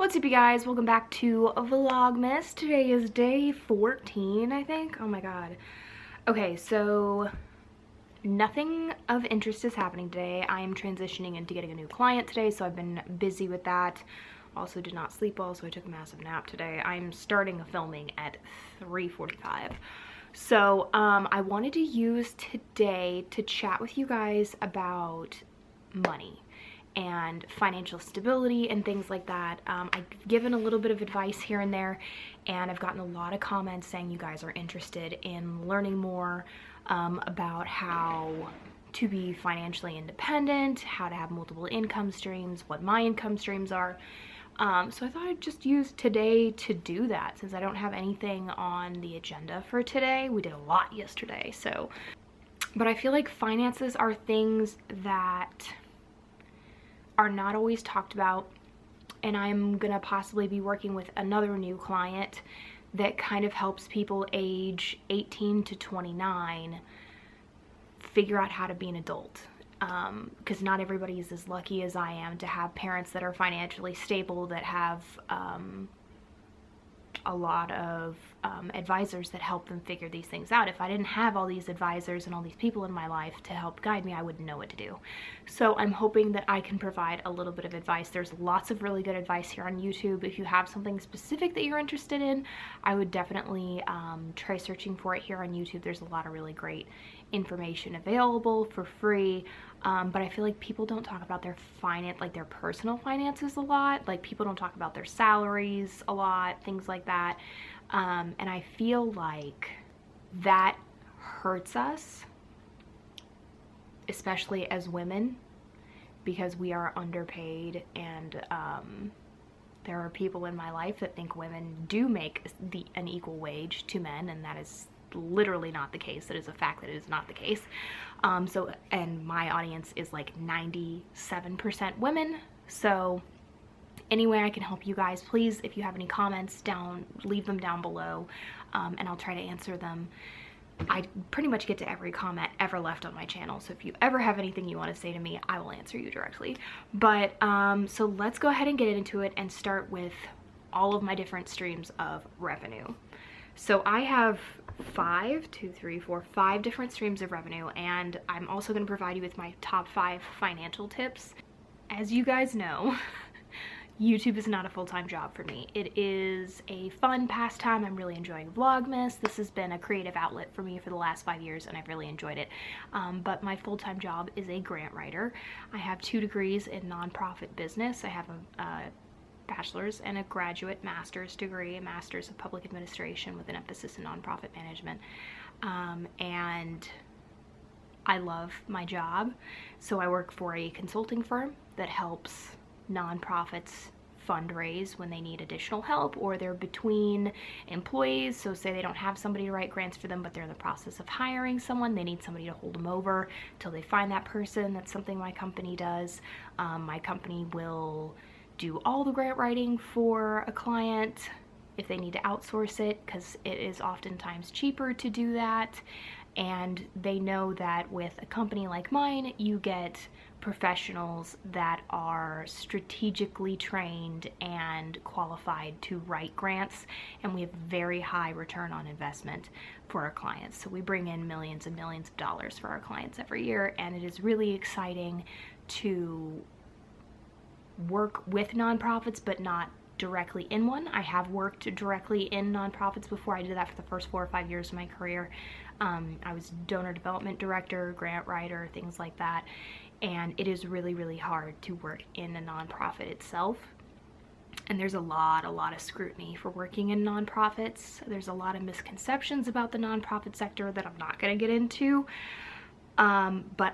What's up, you guys? Welcome back to Vlogmas. Today is day 14, I think. Oh my god. Okay, so nothing of interest is happening today. I am transitioning into getting a new client today, so I've been busy with that. Also did not sleep well, so I took a massive nap today. I'm starting filming at 3:45. So I wanted to use today to chat with you guys about money and financial stability and things like that. I've given a little bit of advice here and there, and I've gotten a lot of comments saying you guys are interested in learning more about how to be financially independent, how to have multiple income streams, what my income streams are. So I thought I'd just use today to do that, since I don't have anything on the agenda for today. We did a lot yesterday, so. But I feel like finances are things that are not always talked about, and I'm gonna possibly be working with another new client that kind of helps people age 18 to 29 figure out how to be an adult, because not everybody is as lucky as I am to have parents that are financially stable, that have a lot of advisors that help them figure these things out. If I didn't have all these advisors and all these people in my life to help guide me, I wouldn't know what to do. So I'm hoping that I can provide a little bit of advice. There's lots of really good advice here on YouTube. If you have something specific that you're interested in, I would definitely try searching for it here on YouTube. There's a lot of really great information available for free. But I feel like people don't talk about their their personal finances a lot. Like, people don't talk about their salaries a lot, things like that. And I feel like that hurts us, especially as women, because we are underpaid, and there are people in my life that think women do make an equal wage to men, and that is literally not the case. That is a fact that it is not the case. And my audience is like 97% women. So any way I can help you guys, please, if you have any comments leave them down below, and I'll try to answer them. I pretty much get to every comment ever left on my channel, so if you ever have anything you want to say to me, I will answer you directly. But so let's go ahead and get into it and start with all of my different streams of revenue. So I have five different streams of revenue, and I'm also going to provide you with my top 5 financial tips. As you guys know, YouTube is not a full-time job for me. It is a fun pastime. I'm really enjoying Vlogmas. This has been a creative outlet for me for the last 5 years, and I've really enjoyed it. But my full-time job is a grant writer. I have 2 degrees in nonprofit business. I have a bachelor's and a graduate master's degree, a master's of public administration with an emphasis in nonprofit management. And I love my job. So I work for a consulting firm that helps nonprofits fundraise when they need additional help, or they're between employees. So say they don't have somebody to write grants for them, but they're in the process of hiring someone. They need somebody to hold them over till they find that person. That's something my company does. My company will do all the grant writing for a client if they need to outsource it, because it is oftentimes cheaper to do that. And they know that with a company like mine, you get professionals that are strategically trained and qualified to write grants, and we have very high return on investment for our clients. So we bring in millions and millions of dollars for our clients every year, and it is really exciting to work with nonprofits, but not directly in one. I have worked directly in nonprofits before. I did that for the first 4 or 5 years of my career. I was donor development director, grant writer, things like that. And it is really, really hard to work in a nonprofit itself. And there's a lot of scrutiny for working in nonprofits. There's a lot of misconceptions about the nonprofit sector that I'm not going to get into. But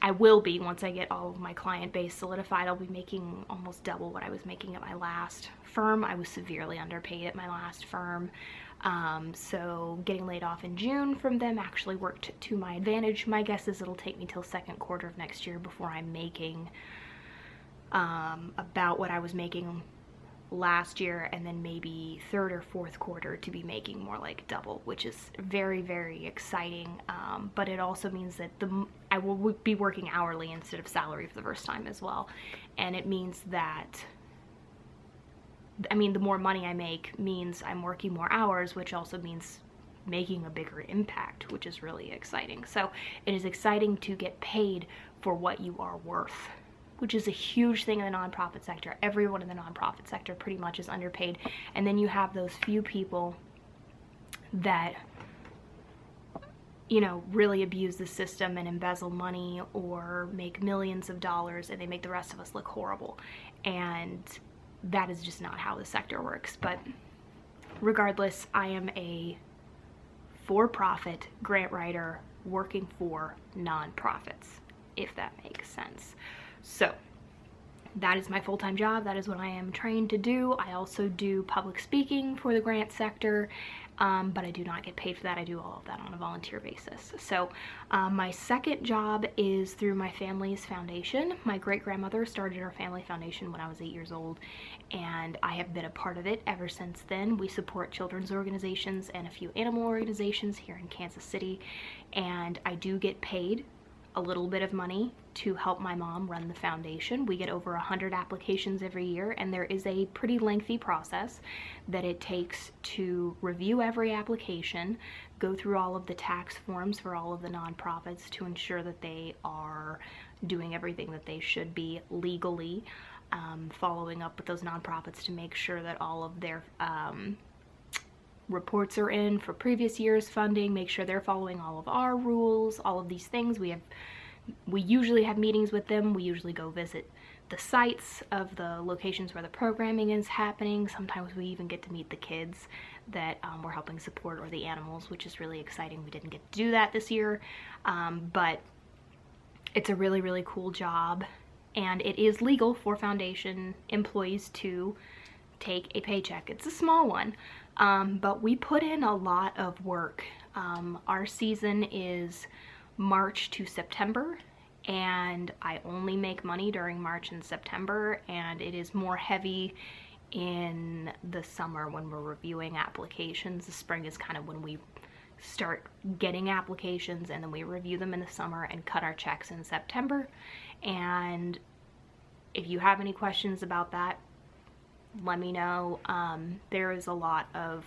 I will be, once I get all of my client base solidified, I'll be making almost double what I was making at my last firm. I was severely underpaid at my last firm. So getting laid off in June from them actually worked to my advantage. My guess is it'll take me till second quarter of next year before I'm making about what I was making last year, and then maybe third or fourth quarter to be making more like double, which is very, very exciting. But it also means that I will be working hourly instead of salary for the first time as well. And it means that, I mean, the more money I make means I'm working more hours, which also means making a bigger impact, which is really exciting. So it is exciting to get paid for what you are worth, which is a huge thing in the nonprofit sector. Everyone in the nonprofit sector pretty much is underpaid. And then you have those few people that, you know, really abuse the system and embezzle money or make millions of dollars, and they make the rest of us look horrible. And that is just not how the sector works. But regardless, I am a for-profit grant writer working for nonprofits, if that makes sense. So that is my full-time job. That is what I am trained to do. I also do public speaking for the grant sector, but I do not get paid for that. I do all of that on a volunteer basis. So my second job is through my family's foundation. My great-grandmother started our family foundation when I was 8 years old, and I have been a part of it ever since then. We support children's organizations and a few animal organizations here in Kansas City, and I do get paid a little bit of money to help my mom run the foundation. We get over 100 applications every year, and there is a pretty lengthy process that it takes to review every application, go through all of the tax forms for all of the nonprofits to ensure that they are doing everything that they should be legally, following up with those nonprofits to make sure that all of their reports are in for previous year's funding, make sure they're following all of our rules, all of these things. We usually have meetings with them. We usually go visit the sites of the locations where the programming is happening. Sometimes we even get to meet the kids that we're helping support, or the animals, which is really exciting. We didn't get to do that this year, but it's a really, really cool job, and it is legal for foundation employees to take a paycheck. It's a small one, but we put in a lot of work. Our season is March to September, and I only make money during March and September, and it is more heavy in the summer when we're reviewing applications. The spring is kind of when we start getting applications, and then we review them in the summer and cut our checks in September. And if you have any questions about that, let me know. There is a lot of,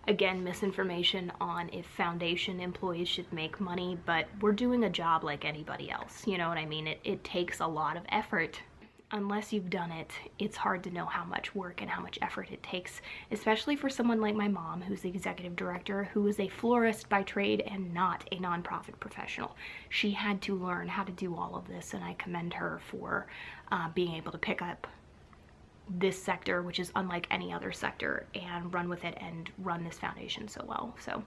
again, misinformation on if foundation employees should make money, but we're doing a job like anybody else. You know what I mean? It takes a lot of effort. Unless you've done it, it's hard to know how much work and how much effort it takes, especially for someone like my mom, who's the executive director, who is a florist by trade and not a nonprofit professional. She had to learn how to do all of this, and I commend her for being able to pick up this sector, which is unlike any other sector, and run with it and run this foundation so well. So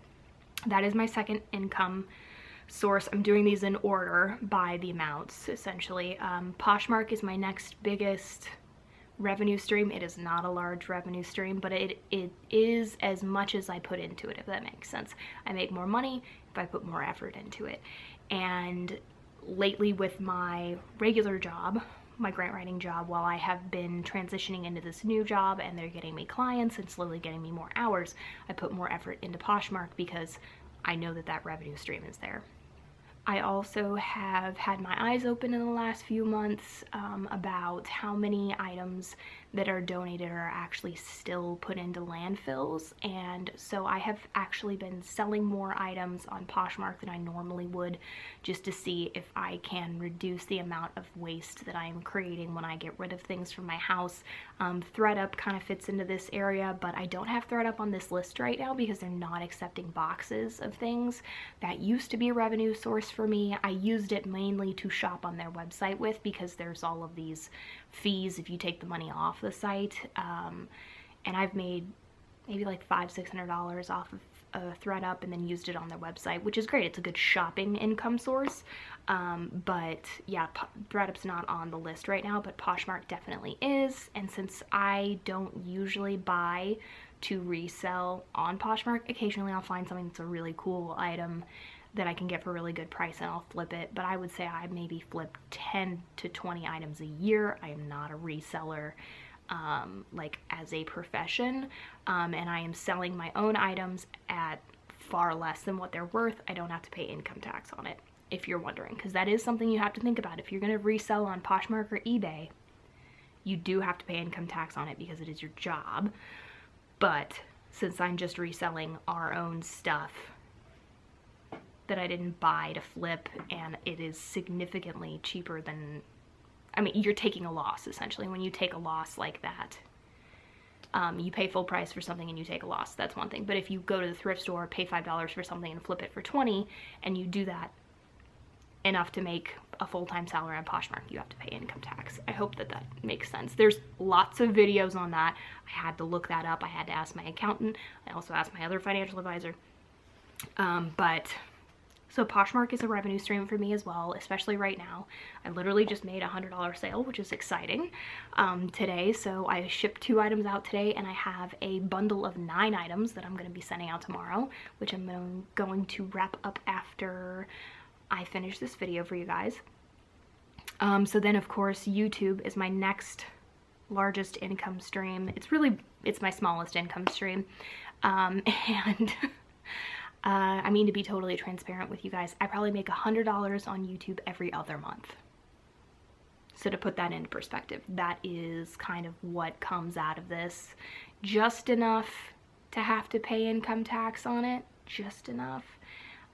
that is my second income source. I'm doing these in order by the amounts, essentially. Poshmark is my next biggest revenue stream. It is not a large revenue stream, but it is as much as I put into it, if that makes sense. I make more money if I put more effort into it. And lately, with my regular job, my grant writing job, while I have been transitioning into this new job and they're getting me clients and slowly getting me more hours, I put more effort into Poshmark because I know that that revenue stream is there. I also have had my eyes open in the last few months about how many items that are donated are actually still put into landfills, and so I have actually been selling more items on Poshmark than I normally would, just to see if I can reduce the amount of waste that I am creating when I get rid of things from my house. ThreadUp kind of fits into this area, but I don't have ThreadUp on this list right now because they're not accepting boxes of things. That used to be a revenue source for me. I used it mainly to shop on their website with, because there's all of these fees if you take the money off the site, and I've made maybe like $500–600 off of ThreadUp and then used it on their website, which is great. It's a good shopping income source, but yeah, ThreadUp's not on the list right now, but Poshmark definitely is. And since I don't usually buy to resell on Poshmark, occasionally I'll find something that's a really cool item that I can get for a really good price and I'll flip it, but I would say I maybe flip 10 to 20 items a year. I am not a reseller. like as a profession, and I am selling my own items at far less than what they're worth. I don't have to pay income tax on it, if you're wondering, because that is something you have to think about. If you're going to resell on Poshmark or eBay, you do have to pay income tax on it because it is your job. But since I'm just reselling our own stuff that I didn't buy to flip, and it is significantly cheaper than, I mean, you're taking a loss essentially when you take a loss like that. You pay full price for something and you take a loss, that's one thing. But if you go to the thrift store, pay $5 for something and flip it for 20, and you do that enough to make a full-time salary on Poshmark, you have to pay income tax. I hope that that makes sense. There's lots of videos on that. I had to look that up. I had to ask my accountant. I also asked my other financial advisor. So Poshmark is a revenue stream for me as well, especially right now. I literally just made a $100 sale, which is exciting, today. So I shipped 2 items out today, and I have a bundle of 9 items that I'm going to be sending out tomorrow, which I'm going to wrap up after I finish this video for you guys. So then of course YouTube is my next largest income stream. It's my smallest income stream. I mean, to be totally transparent with you guys, I probably make $100 on YouTube every other month. So to put that into perspective, that is kind of what comes out of this. Just enough to have to pay income tax on it, just enough.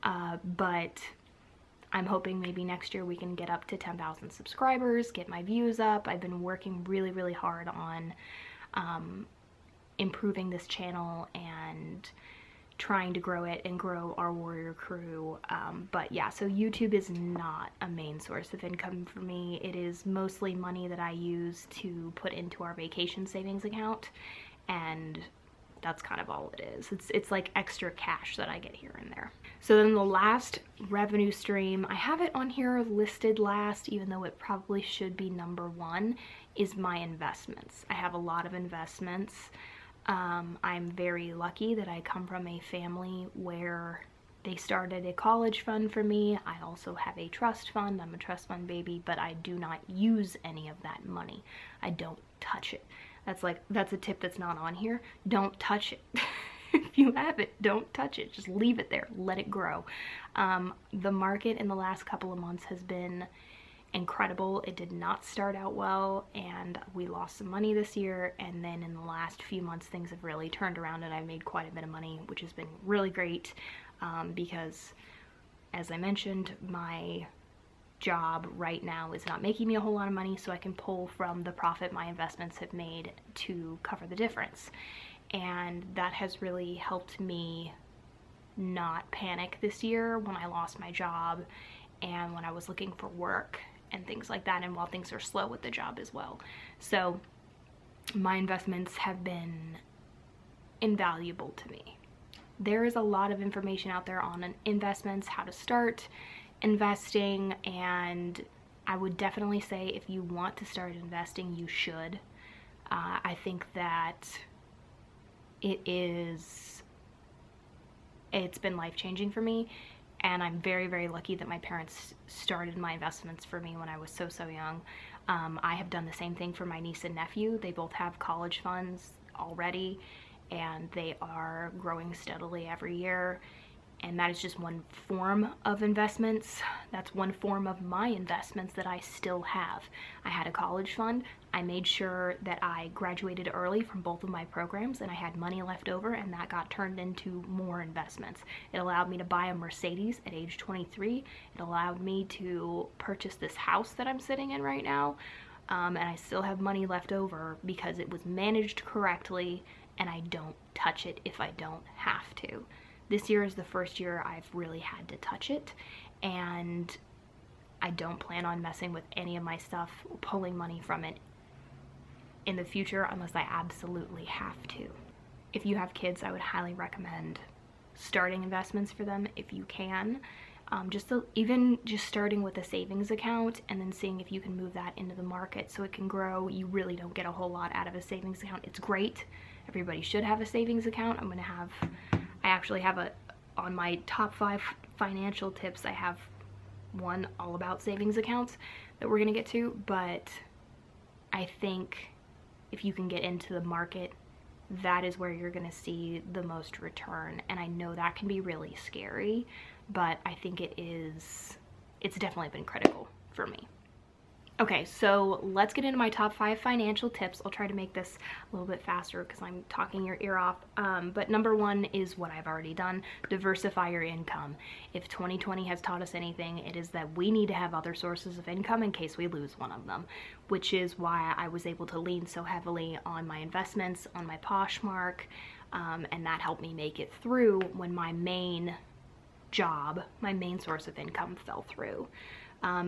But I'm hoping maybe next year we can get up to 10,000 subscribers, get my views up. I've been working really, really hard on improving this channel and trying to grow it and grow our warrior crew. But yeah, so YouTube is not a main source of income for me. It is mostly money that I use to put into our vacation savings account, and that's kind of all it is. It's like extra cash that I get here and there. So then the last revenue stream, I have it on here listed last, even though it probably should be number 1, is my investments. I have a lot of investments. I'm very lucky that I come from a family where they started a college fund for me. I also have a trust fund. I'm a trust fund baby, but I do not use any of that money. I don't touch it. That's a tip that's not on here. Don't touch it. If you have it, don't touch it. Just leave it there. Let it grow. The market in the last couple of months has been incredible. It did not start out well, and we lost some money this year, and then in the last few months things have really turned around, and I made quite a bit of money, which has been really great, because as I mentioned, my job right now is not making me a whole lot of money, so I can pull from the profit my investments have made to cover the difference. And that has really helped me not panic this year when I lost my job and when I was looking for work and things like that, and while things are slow with the job as well. So my investments have been invaluable to me. There is a lot of information out there on investments, how to start investing, and I would definitely say if you want to start investing, you should. I think that it's been life-changing for me, and I'm very, very lucky that my parents started my investments for me when I was so young. I have done the same thing for my niece and nephew. They both have college funds already, and they are growing steadily every year. And that is just one form of investments. That's one form of my investments that I still have. I had a college fund. I made sure that I graduated early from both of my programs, and I had money left over, and that got turned into more investments. It allowed me to buy a Mercedes at age 23. It allowed me to purchase this house that I'm sitting in right now. And I still have money left over because it was managed correctly, and I don't touch it if I don't have to. This year is the first year I've really had to touch it, and I don't plan on messing with any of my stuff or pulling money from it in the future unless I absolutely have to. If you have kids, I would highly recommend starting investments for them if you can. Even just starting with a savings account and then seeing if you can move that into the market so it can grow. You really don't get a whole lot out of a savings account. It's great. Everybody should have a savings account. I actually have on my top 5 financial tips, I have one all about savings accounts that we're gonna get to, but I think if you can get into the market, that is where you're going to see the most return. And I know that can be really scary, but I think it's definitely been critical for me. Okay, so let's get into my top 5 financial tips. I'll try to make this a little bit faster because I'm talking your ear off. But number 1 is what I've already done: diversify your income. If 2020 has taught us anything, it is that we need to have other sources of income in case we lose one of them, which is why I was able to lean so heavily on my investments, on my Poshmark, and that helped me make it through when my main job, my main source of income, fell through.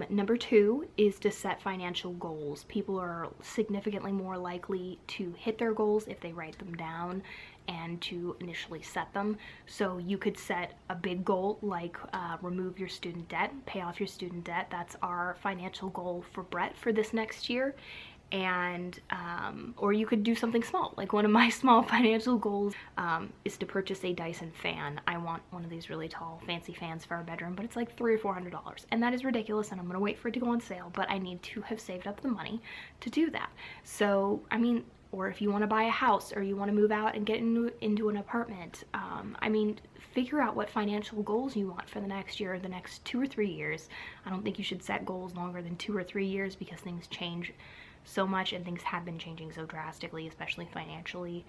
Number 2 is to set financial goals. People are significantly more likely to hit their goals if they write them down and to initially set them. So you could set a big goal like remove your student debt, pay off your student debt. That's our financial goal for Brett for this next year. And or you could do something small. Like one of my small financial goals is to purchase a Dyson fan. I want one of these really tall fancy fans for our bedroom, but it's like $300 or $400, and that is ridiculous, and I'm gonna wait for it to go on sale, but I need to have saved up the money to do that. So I mean, or if you want to buy a house or you want to move out and get into an apartment, I mean, figure out what financial goals you want for the next year or the next 2 or 3 years. I don't think you should set goals longer than 2 or 3 years because things change so much, and things have been changing so drastically, especially financially,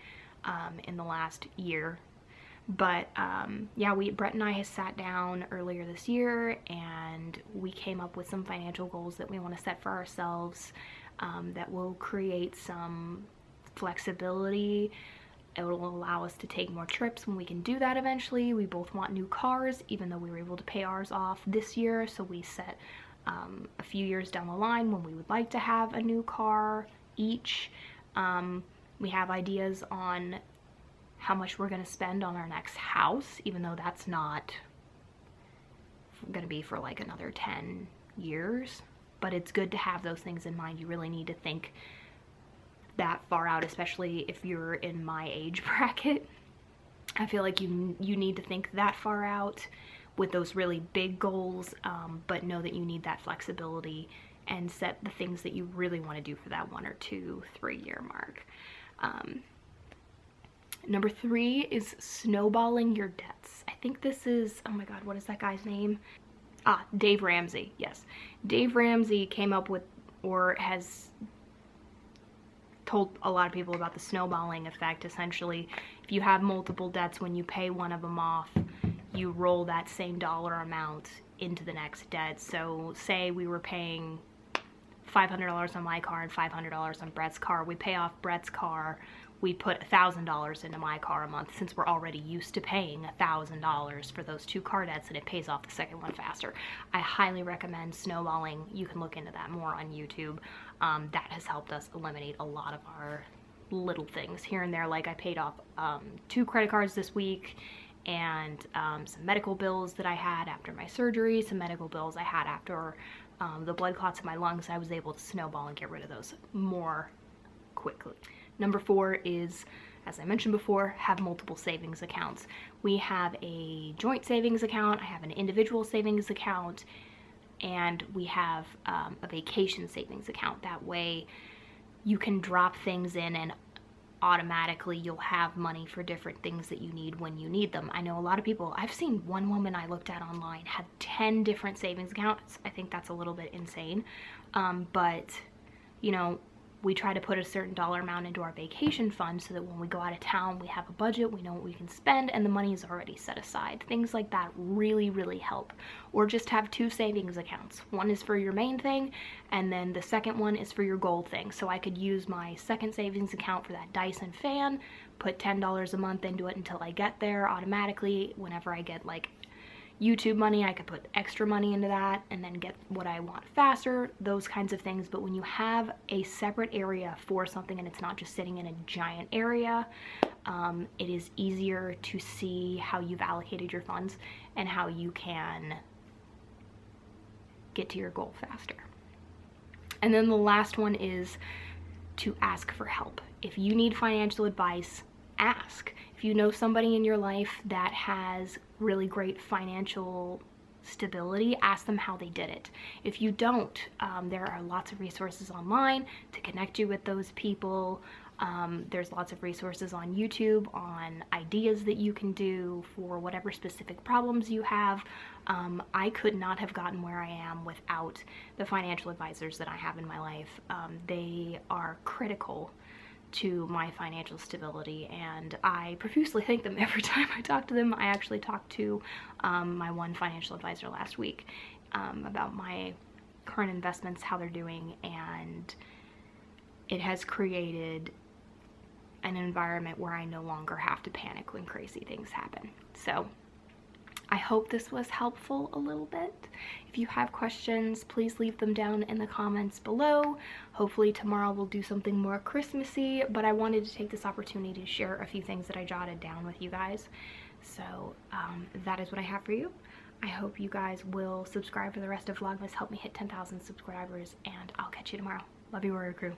in the last year. But yeah, Brett and I has sat down earlier this year and we came up with some financial goals that we want to set for ourselves, that will create some flexibility. It will allow us to take more trips when we can do that eventually. We both want new cars, even though we were able to pay ours off this year, so we set a few years down the line when we would like to have a new car each. We have ideas on how much we're going to spend on our next house, even though that's not going to be for like another 10 years. But it's good to have those things in mind. You really need to think that far out, especially if you're in my age bracket. I feel like you need to think that far out with those really big goals, but know that you need that flexibility and set the things that you really want to do for that 1 or 2, 3 year mark. Number 3 is snowballing your debts. I think this is, oh my god, what is that guy's name? Dave Ramsey. Yes, Dave Ramsey came up with, or has told a lot of people about, the snowballing effect. Essentially, if you have multiple debts, when you pay one of them off, you roll that same dollar amount into the next debt. So say we were paying $500 on my car and $500 on Brett's car. We pay off Brett's car, we put $1,000 into my car a month, since we're already used to paying $1,000 for those 2 car debts, and it pays off the second one faster. I highly recommend snowballing. You can look into that more on YouTube. That has helped us eliminate a lot of our little things here and there. Like I paid off 2 credit cards this week, and some medical bills that I had after my surgery, some medical bills I had after the blood clots in my lungs. I was able to snowball and get rid of those more quickly. Number 4 is, as I mentioned before, have multiple savings accounts. We have a joint savings account, I have an individual savings account, and we have a vacation savings account. That way you can drop things in and automatically you'll have money for different things that you need when you need them. I know a lot of people, I've seen one woman I looked at online had 10 different savings accounts. I think that's a little bit insane. But you know, we try to put a certain dollar amount into our vacation fund so that when we go out of town, we have a budget, we know what we can spend, and the money is already set aside. Things like that really, really help. Or just have 2 savings accounts. One is for your main thing, and then the second one is for your goal thing. So I could use my second savings account for that Dyson fan, put $10 a month into it until I get there automatically. Whenever I get like YouTube money, I could put extra money into that and then get what I want faster, those kinds of things. But when you have a separate area for something and it's not just sitting in a giant area, it is easier to see how you've allocated your funds and how you can get to your goal faster. And then the last one is to ask for help. If you need financial advice, ask. If you know somebody in your life that has really great financial stability, ask them how they did it. If you don't, there are lots of resources online to connect you with those people. There's lots of resources on YouTube on ideas that you can do for whatever specific problems you have. I could not have gotten where I am without the financial advisors that I have in my life. They are critical to my financial stability, and I profusely thank them every time I talk to them. I actually talked to my one financial advisor last week about my current investments, how they're doing, and it has created an environment where I no longer have to panic when crazy things happen. So I hope this was helpful a little bit. If you have questions, please leave them down in the comments below. Hopefully tomorrow we'll do something more Christmassy, but I wanted to take this opportunity to share a few things that I jotted down with you guys. So that is what I have for you. I hope you guys will subscribe for the rest of Vlogmas, help me hit 10,000 subscribers, and I'll catch you tomorrow. Love you, Warrior Crew.